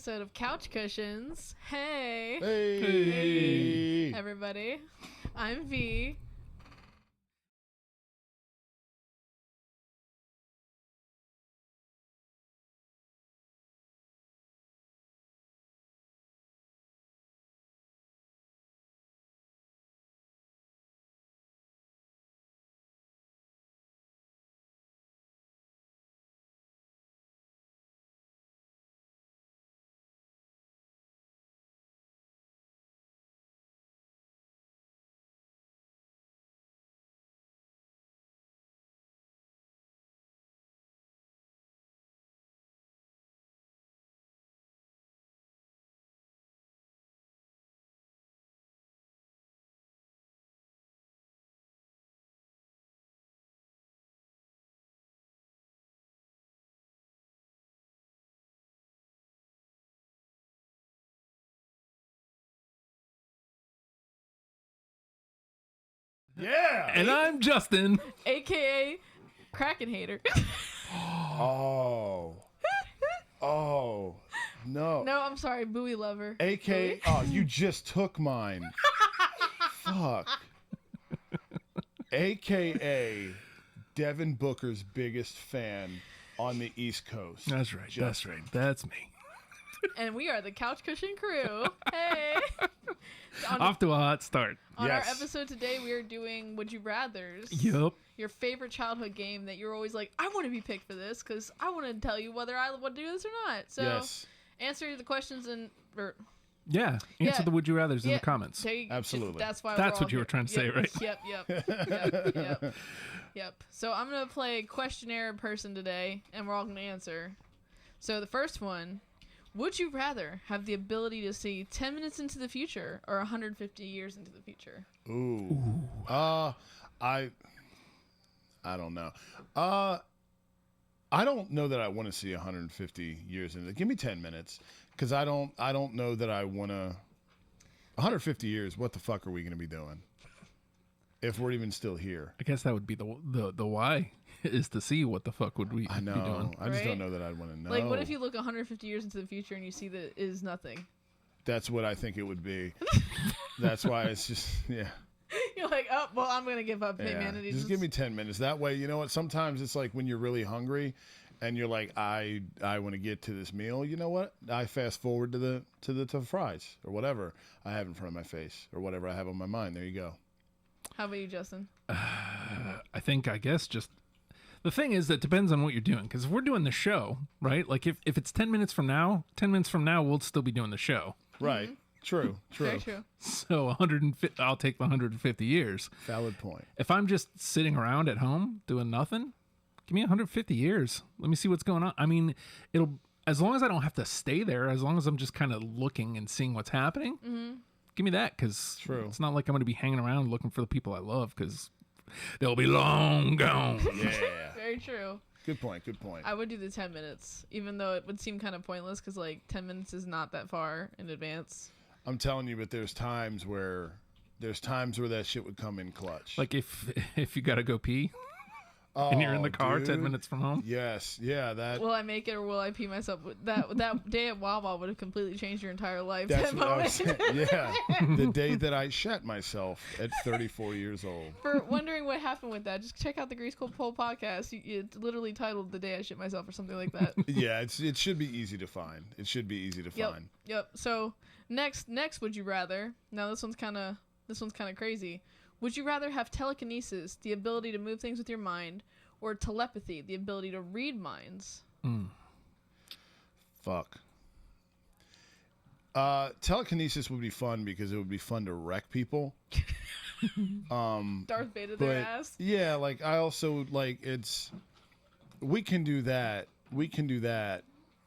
episode of Couch Cushions. Hey. Hey. Everybody. I'm V. Yeah. And I'm Justin. AKA Kraken Hater. Oh. Oh. No. No, I'm sorry. Buoy Lover. AK. Oh, you just took mine. Fuck. AKA Devin Booker's biggest fan on the East Coast. That's right. That's right. That's me. And we are the Couch Cushion crew. Hey. Off to a hot start. On Yes. our episode today, we are doing Would You Rathers. Yup. Your favorite childhood game that you're always like, I want to be picked for this because I want to tell you whether I want to do this or not. So Yes. answer the questions and... Yeah. Answer Yeah. the would you rathers in Yeah, the comments. there you- Absolutely. That's why. That's we're what all you were here. trying to say, Yep, right? Yep. So I'm gonna play questionnaire person today, and we're all gonna answer. So the first one: would you rather have the ability to see 10 minutes into the future or 150 years into the future? Ooh. I don't know. I don't know that I want to see 150 years in it. Give me 10 minutes, because I don't know that I want to. 150 years. What the fuck are we going to be doing if we're even still here? I guess that would be the why is to see what the fuck would we I know. be doing. I just Right? don't know that I'd want to know. Like, what if you look 150 years into the future and you see that it is nothing? That's what I think it would be. That's why it's just You're like, oh, well, I'm gonna give up humanity. Just give me 10 minutes. That way, you know what? Sometimes it's like when you're really hungry and you're like, I want to get to this meal. You know what? I fast forward to the fries or whatever I have in front of my face or whatever I have on my mind. There you go. How about you, Justin? I guess just the thing is that depends on what you're doing. Because if we're doing the show, right? Like if it's 10 minutes from now, we'll still be doing the show. Right. True. Very true. So 150, I'll take the 150 years. Valid point. If I'm just sitting around at home doing nothing, give me 150 years. Let me see what's going on. I mean, as long as I don't have to stay there, as long as I'm just kind of looking and seeing what's happening, give me that, because it's not like I'm going to be hanging around looking for the people I love, because they'll be long gone. Yeah. Very true. Good point. I would do the 10 minutes, even though it would seem kind of pointless because, like, 10 minutes is not that far in advance. I'm telling you, but there's times where that shit would come in clutch. Like if you got to go pee and you're in the car dude. 10 minutes from home. Yes. Yeah. That. Will I make it or will I pee myself? That day at Wawa would have completely changed your entire life. That's that what I was moment. saying. Yeah. The day that I shat myself at 34 years old. For wondering what happened with that, just check out the Grease Cold Pole podcast. It's literally titled "The Day I Shit Myself" or something like that. Yeah, it should be easy to find. It should be easy to find. Yep. So next, would you rather? Now this one's kind of crazy. Would you rather have telekinesis, the ability to move things with your mind, or telepathy, the ability to read minds? Fuck. Telekinesis would be fun because it would be fun to wreck people. Darth Vader But their ass. yeah, like I also like we can do that. We can do that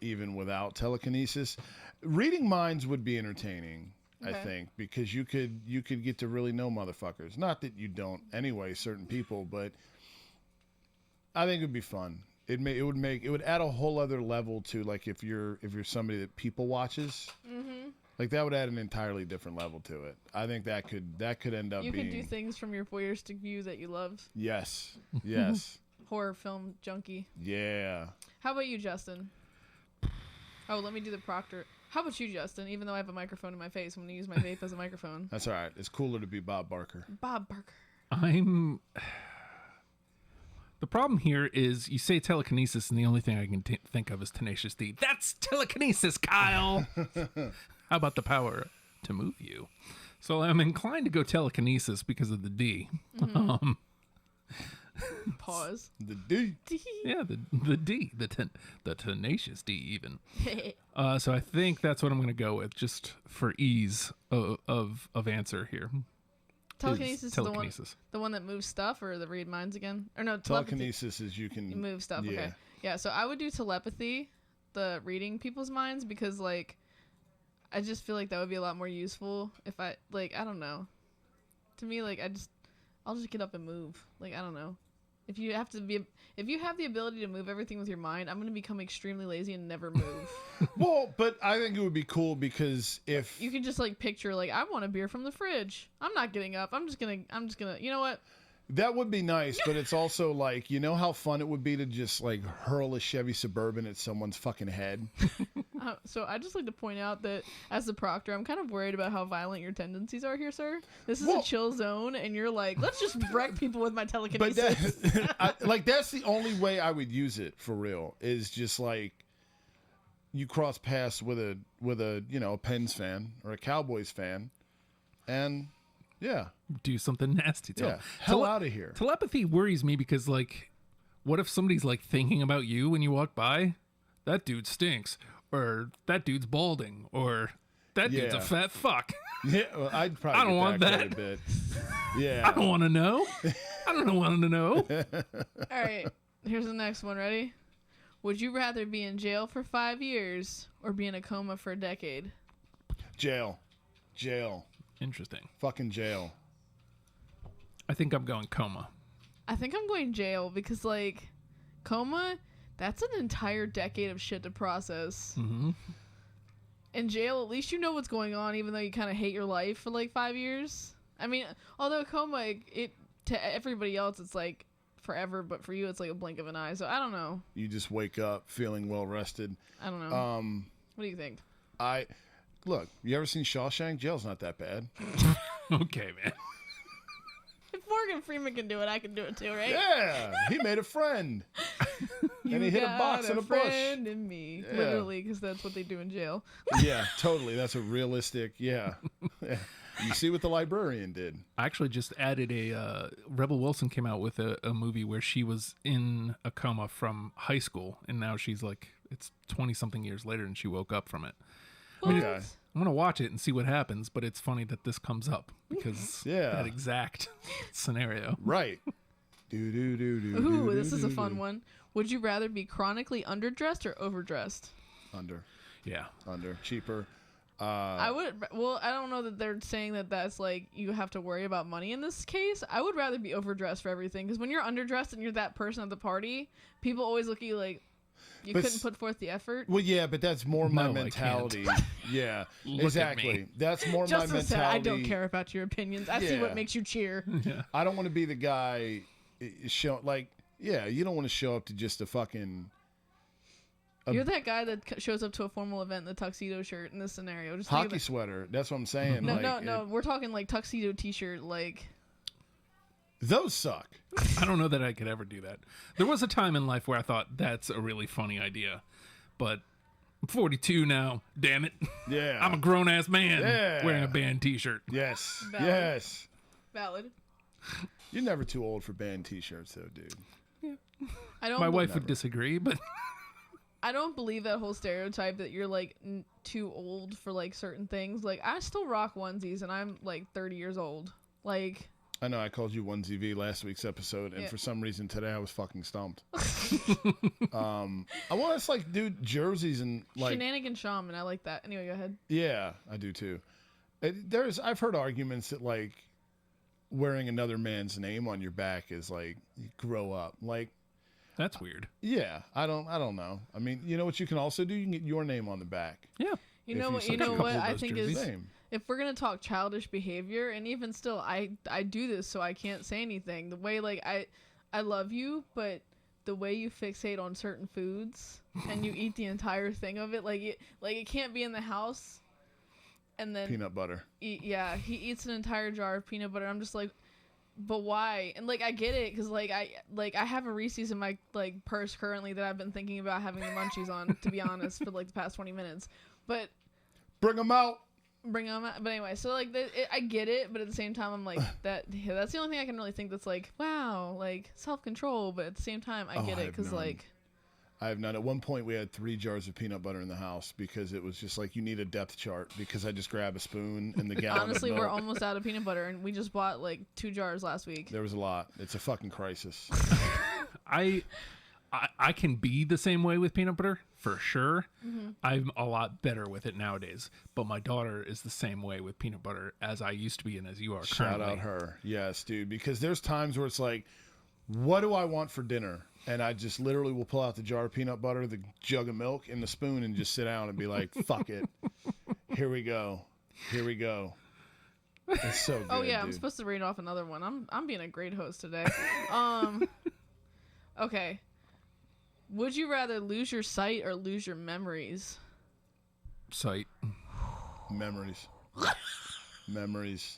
even without telekinesis. Reading minds would be entertaining, I Okay. think, because you could get to really know motherfuckers. Not that you don't anyway, certain people, but I think it would be fun. It would add a whole other level to, like, if you're somebody that people watches. Like, that would add an entirely different level to it. I think that could end up You being. can do things from your voyeuristic view that you love. Yes. Horror film junkie. Yeah. How about you, Justin? Oh, let me do the How about you, Justin? Even though I have a microphone in my face, I'm going to use my vape as a microphone. That's all right. It's cooler to be Bob Barker. Bob Barker. The problem here is you say telekinesis, and the only thing I can think of is Tenacious D. That's telekinesis, Kyle. How about the power to move you? So I'm inclined to go telekinesis because of the D. Mm-hmm. Pause. The D. Yeah, the D, the Tenacious D even. So I think that's what I'm going to go with, just for ease of answer here. Telekinesis is telekinesis. the one that moves stuff, or the read minds again? Or no, Telekinesis is you can move stuff. Yeah. Okay. Yeah, so I would do telepathy, the reading people's minds, because like I just feel like that would be a lot more useful if I don't know. To me, like I'll just get up and move. Like, I don't know. If you have the ability to move everything with your mind, I'm going to become extremely lazy and never move. Well, but I think it would be cool because if You can just like picture like, I want a beer from the fridge. I'm not getting up. I'm just going to, you know what? that would be nice, but it's also like, you know how fun it would be to just like hurl a Chevy Suburban at someone's fucking head? So I just like to point out that as the proctor, I'm kind of worried about how violent your tendencies are here, sir. This is a chill zone, and you're like, let's just wreck people with my telekinesis. But that's the only way I would use it for real, is just like you cross paths with a a Pens fan or a Cowboys fan, and yeah, do something nasty to yeah, them. hell out of here. Telepathy worries me because, like, what if somebody's like thinking about you when you walk by? That dude stinks, or that dude's balding, or that dude's a fat fuck. Yeah, well, I'd probably I don't want that. quite a bit. Yeah, I don't want to know. I don't want to know. All right, here's the next one. Ready? Would you rather be in jail for 5 years or be in a coma for a decade? Jail. Interesting. Fucking jail. I think I'm going coma. I think I'm going jail because, like, coma, that's an entire decade of shit to process. Mm-hmm. In jail, at least you know what's going on, even though you kind of hate your life for, like, 5 years. I mean, although coma, it to everybody else, it's, like, forever, but for you, it's, like, a blink of an eye. So, I don't know. You just wake up feeling well rested. I don't know. What do you think? Look, you ever seen Shawshank? Jail's not that bad. Okay, man. If Morgan Freeman can do it, I can do it too, right? Yeah, he made a friend. And he hit a box in a bush. Friend in me, Yeah. literally, because that's what they do in jail. Yeah, totally. That's a realistic, yeah. You see what the librarian did. I actually just added Rebel Wilson came out with a movie where she was in a coma from high school, and now she's like, it's 20-something years later, and she woke up from it. What? Okay. I'm going to watch it and see what happens, but it's funny that this comes up because that exact scenario. Right. Ooh, this is a fun one. Would you rather be chronically underdressed or overdressed? Under. Yeah. Under. Cheaper. I would. Well, I don't know that they're saying that that's like you have to worry about money in this case. I would rather be overdressed for everything, because when you're underdressed and you're that person at the party, people always look at you like you couldn't put forth the effort. Well, yeah, but that's more my No, mentality. Yeah, Look exactly. at me. That's more Justin my mentality. said, I don't care about your opinions. I see what makes you cheer. I don't want to be the guy you don't want to show up to just a fucking... You're that guy that shows up to a formal event in the tuxedo shirt in this scenario. Just hockey sweater. That's what I'm saying. No. We're talking like tuxedo t-shirt, like... Those suck. I don't know that I could ever do that. There was a time in life where I thought that's a really funny idea, but I'm 42 now. Damn it. Yeah. I'm a grown ass man Yeah. wearing a band t-shirt. Yes. Valid. Yes. Valid. You're never too old for band t-shirts, though, dude. My wife would disagree, but I don't believe that whole stereotype that you're like too old for like certain things. Like, I still rock onesies and I'm like 30 years old. Like, I know I called you Onesie V last week's episode, and for some reason today I was fucking stumped. I want us like do jerseys and like Shenanigan Shaman. I like that. Anyway, go ahead. Yeah, I do too. I've heard arguments that like wearing another man's name on your back is like you grow up. Like, that's weird. yeah, I don't know. I mean, you know what you can also do? You can get your name on the back. Yeah. You know what? switch You a know couple what of I those think jerseys. is, Same. if we're gonna talk childish behavior, and even still, I do this so I can't say anything. The way like I love you, but the way you fixate on certain foods and you eat the entire thing of it, like it can't be in the house. And then Peanut butter. he eats an entire jar of peanut butter. I'm just like, but why? And like I get it, because I have a Reese's in my like purse currently that I've been thinking about having the munchies on, to be honest, for like the past 20 minutes. But Bring them out. bring them out. But anyway, so like I get it, but at the same time I'm like that's the only thing I can really think that's like, wow, like self-control. But at the same time I get it, because like I have none. At one point, we had 3 jars of peanut butter in the house because it was just like you need a depth chart, because I just grab a spoon and the gallon honestly of milk. we're almost out of peanut butter, and we just bought like 2 jars last week. There was a lot. It's a fucking crisis. I can be the same way with peanut butter for sure. I'm a lot better with it nowadays, but my daughter is the same way with peanut butter as I used to be and as you are Shout currently. out her. Yes, dude. Because there's times where it's like, what do I want for dinner? And I just literally will pull out the jar of peanut butter, the jug of milk, and the spoon, and just sit down and be like, fuck it. Here we go. Here we go. It's so good. Oh yeah, dude. I'm supposed to read off another one. I'm being a great host today. Okay. Would you rather lose your sight or lose your memories? Sight. Memories. Memories.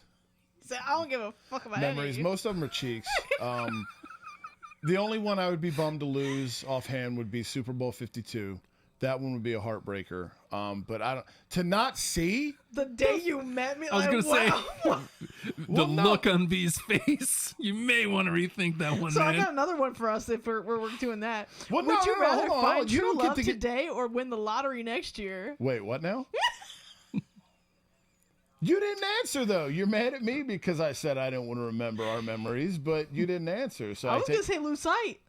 So I don't give a fuck about Memories. any. Most of them are cheeks. The only one I would be bummed to lose offhand would be Super Bowl 52. That one would be a heartbreaker. But I don't to not see. The day you met me, I was gonna say the Well, no. look on V's face. You may want to rethink that one, So man. I got another one for us if we're doing that. Well, Would no, you no, rather hold on, find hold on. You true don't get love to get- today or win the lottery next year? Wait, what now? You didn't answer though. You're mad at me because I said I didn't want to remember our memories, but you didn't answer. So I was gonna say lose sight.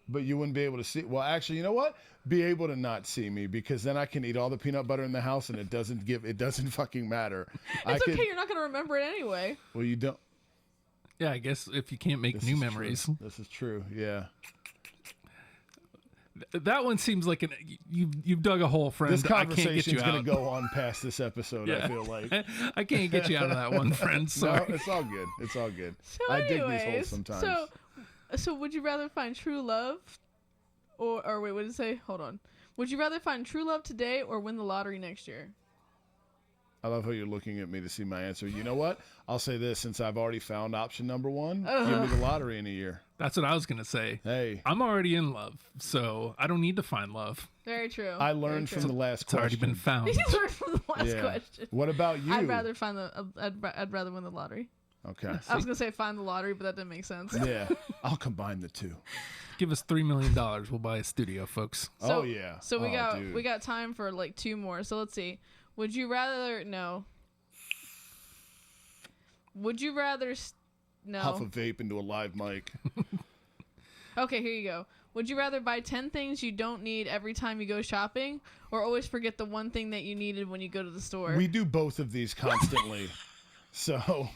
but you wouldn't be able to see. Well, actually, you know what? Be able to not see me, because then I can eat all the peanut butter in the house and it doesn't fucking matter. It's okay. You're not gonna remember it anyway. Well, you don't. Yeah, I guess if you can't make This new is memories. True. This is true. Yeah. That one seems like you've dug a hole, friend. This I can't get conversation you is going out. to go on past this episode. Yeah. I feel like. I can't get you out of that one, friend. No, Sorry. it's all good. It's all good. So I dig these anyways, holes sometimes. So would you rather find true love, or wait, what did it say? Hold on. Would you rather find true love today or win the lottery next year? I love how you're looking at me to see my answer. You know what? I'll say this, since I've already found option number 1, give me the lottery in a year. That's what I was gonna say. Hey, I'm already in love, so I don't need to find love. Very true. I learned from the last It's already question. been found. He learned from the last Yeah. question. What about you? I'd rather find I'd rather win the lottery. Okay. I was gonna say find the lottery, but that didn't make sense. Yeah, I'll combine the two. Give us $3 million. We'll buy a studio, folks. So, Oh yeah. So dude. we got time for like 2 more. So let's see. Would you rather Would you rather no? Huff a vape into a live mic. Okay, here you go. Would you rather buy 10 things you don't need every time you go shopping, or always forget the one thing that you needed when you go to the store? We do both of these constantly. So,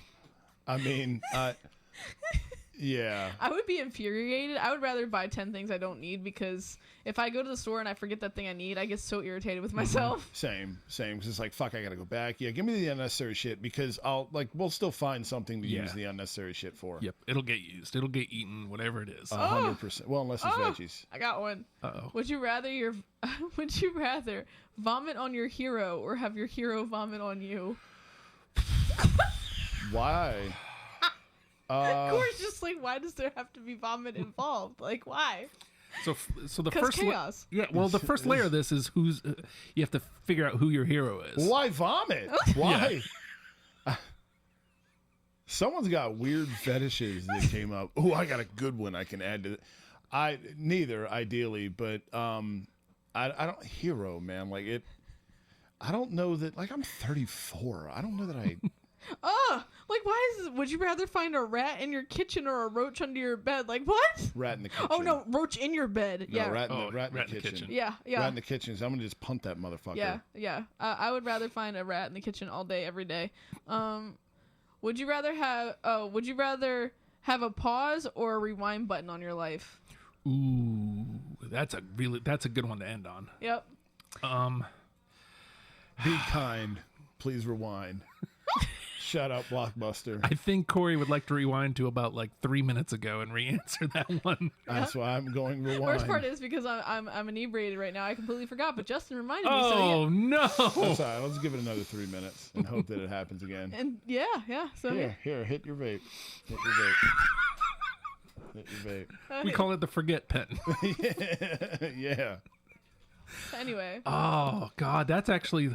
I mean, yeah. I would be infuriated. I would rather buy 10 things I don't need, because if I go to the store and I forget that thing I need, I get so irritated with myself. Same. Because it's like, fuck, I gotta go back. Yeah, give me the unnecessary shit, because we'll still find something to Yeah. use the unnecessary shit for. Yep, it'll get used. It'll get eaten, whatever it is. 100%. Well, unless it's veggies. I got one. Uh-oh. Would you rather vomit on your hero or have your hero vomit on you? Why? Of course, just like, why does there have to be vomit involved? Like, why? So the 'Cause first chaos. yeah, well, the first layer of this is who's you have to figure out who your hero is. Why vomit? Why? Someone's got weird fetishes that came up. Oh, I got a good one I can add to it. Neither ideally, but I don't hero, man. Like it. I don't know that. Like I'm 34. I don't know that I. Like, why is? Would you rather find a rat in your kitchen or a roach under your bed? Like, what? Rat in the kitchen. Oh no, roach in your bed. No, Yeah. rat in the kitchen. Yeah. Rat in the kitchen. So I'm gonna just punt that motherfucker. Yeah. I would rather find a rat in the kitchen all day, every day. Would you rather have? Would you rather have a pause or a rewind button on your life? Ooh, that's a good one to end on. Yep. Be kind. Please rewind. Shout out Blockbuster. I think Corey would like to rewind to about like 3 minutes ago and re-answer that one. That's why I'm going rewind. Worst part is because I'm inebriated right now. I completely forgot, but Justin reminded me. Oh, no. That's all right. Let's give it another 3 minutes and hope that it happens again. And yeah. So Here, hit your vape. Hit your vape. Hit your vape. We call it the forget pen. Yeah. Anyway. Oh, God. That's actually...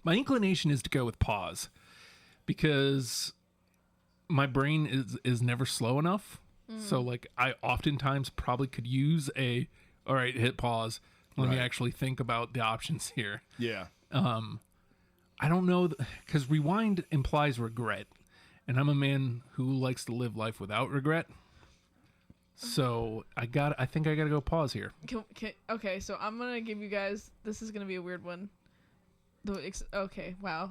My inclination is to go with pause because my brain is never slow enough. So, like, I oftentimes probably could use all right, hit pause. Let me actually think about the options here. Yeah. I don't know, because rewind implies regret. And I'm a man who likes to live life without regret. So I think I gotta go pause here. Okay, so I'm gonna give you guys. This is gonna be a weird one. Okay, wow.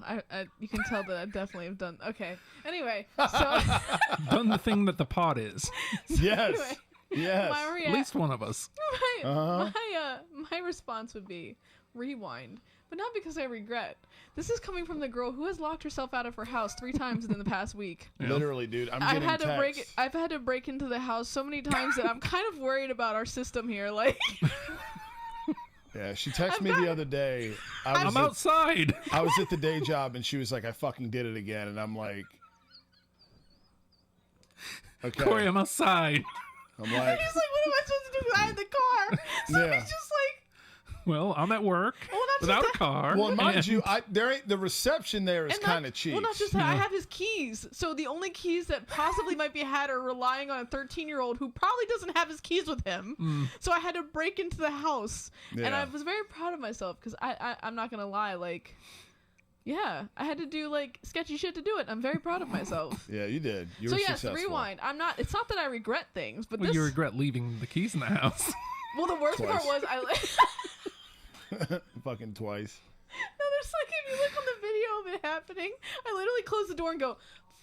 You can tell that I definitely have done. Okay. Anyway, so Done the thing that the pod is. Yes. anyway, Yes. At least one of us. my response would be rewind, but not because I regret. This is coming from the girl who has locked herself out of her house 3 times in the past week. Yeah. Literally, dude. I've had to break into the house so many times that I'm kind of worried about our system here. Like, Yeah, she texted me the other day. I'm outside. I was at the day job, and she was like, I fucking did it again. And I'm like, okay. Corey, I'm outside. I'm like, he's like, what am I supposed to do? I had the car. So Yeah. he's just like, Well, I'm at work Well, not just without a that- car. well, mind and- you, the reception there is and kind of cheap. Well, not just that. I have his keys. So the only keys that possibly might be had are relying on a 13-year-old who probably doesn't have his keys with him. So I had to break into the house, and Yeah. I was very proud of myself because I'm not gonna lie, like, yeah, I had to do like sketchy shit to do it. I'm very proud of myself. Yeah, you did. You So were yes, successful. rewind. It's not that I regret things, but Well, this. you regret leaving the keys in the house. Well, the worst part Twice. was Fucking twice. No, there's like, if you look on the video of it happening, I literally close the door and go,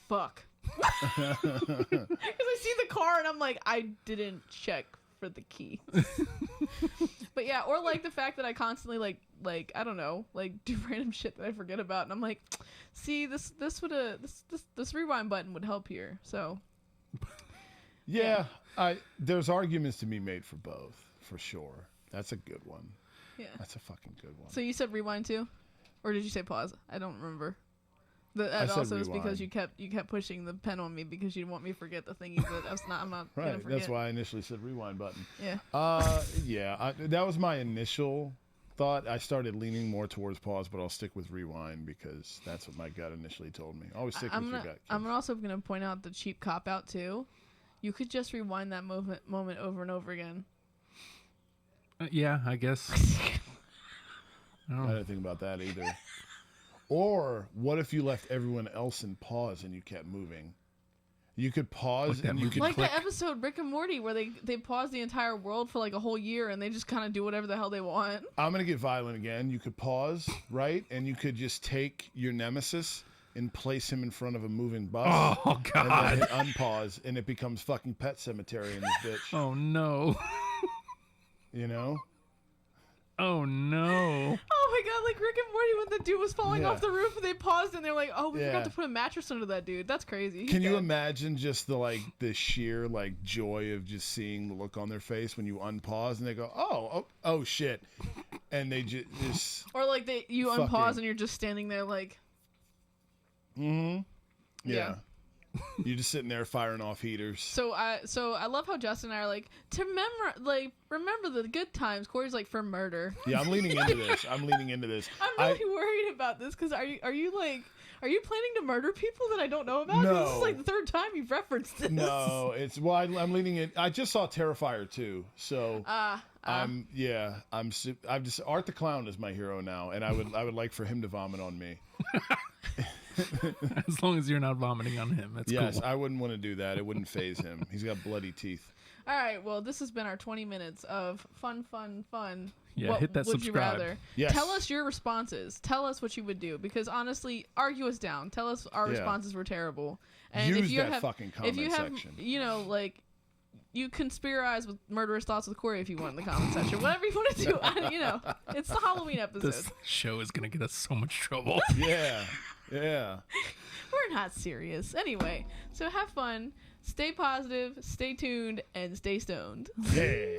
fuck. Because I see the car and I'm like, I didn't check for the key. But yeah, or like the fact that I constantly like I don't know, like do random shit that I forget about, and I'm like, see, this rewind button would help here. So Yeah, there's arguments to be made for both, for sure. That's a good one. yeah. That's a fucking good one. So you said rewind too, or did you say pause? I don't remember. I That said also is because rewind. you kept pushing the pen on me because you didn't want me to forget the thing you did. I'm not gonna Right, forget. that's why I initially said rewind button. Yeah. Yeah, that was my initial thought. I started leaning more towards pause, but I'll stick with rewind because that's what my gut initially told me. Always stick with your gut. I'm also gonna point out the cheap cop out too. You could just rewind that moment over and over again. Yeah, I guess. I didn't think about that either. Or what if you left everyone else in pause and you kept moving? You could pause Like that and you movie. could Like click. the episode Rick and Morty where they pause the entire world for like a whole year and they just kind of do whatever the hell they want. I'm gonna get violent again. You could pause, right, and you could just take your nemesis and place him in front of a moving bus. Oh, And God. then hit unpause, and it becomes fucking Pet Cemetery in this bitch. Oh, no. You know? Oh, no. Oh my god, like Rick and Morty when the dude was falling Yeah. off the roof and they paused and they're like, oh, we Yeah. forgot to put a mattress under that dude. That's crazy. He's Can you dead. imagine just the sheer joy of just seeing the look on their face when you unpause and they go, oh shit, and they just Or like you Fucking- unpause and you're just standing there like, yeah. Yeah. You're just sitting there firing off heaters. So I love how Justin and I are like, to remember the good times. Corey's like, for murder. Yeah, I'm leaning into this. I'm I'm really worried about this because are you planning to murder people that I don't know about? 'Cause This No. is like the third time you've referenced this. No, I'm leaning in. I just saw Terrifier 2, so I'm just Art the Clown is my hero now, and I would like for him to vomit on me. As long as you're not vomiting on him, that's Yes, cool. I wouldn't want to do that. It wouldn't phase him. He's got bloody teeth. All right, well, this has been our 20 minutes of fun. Yeah, What hit that would subscribe. you rather? Yes. Tell us your responses. Tell us what you would do because honestly, argue us down. Tell us our Yeah. responses were terrible. And Use if you that have, fucking if you comment have, section. you conspirize with murderous thoughts with Corey if you want in the comment section. Whatever you want to do. It's the Halloween episode. This show is going to get us so much trouble. Yeah, Yeah. We're not serious. Anyway, so have fun, stay positive, stay tuned, and stay stoned. Yeah.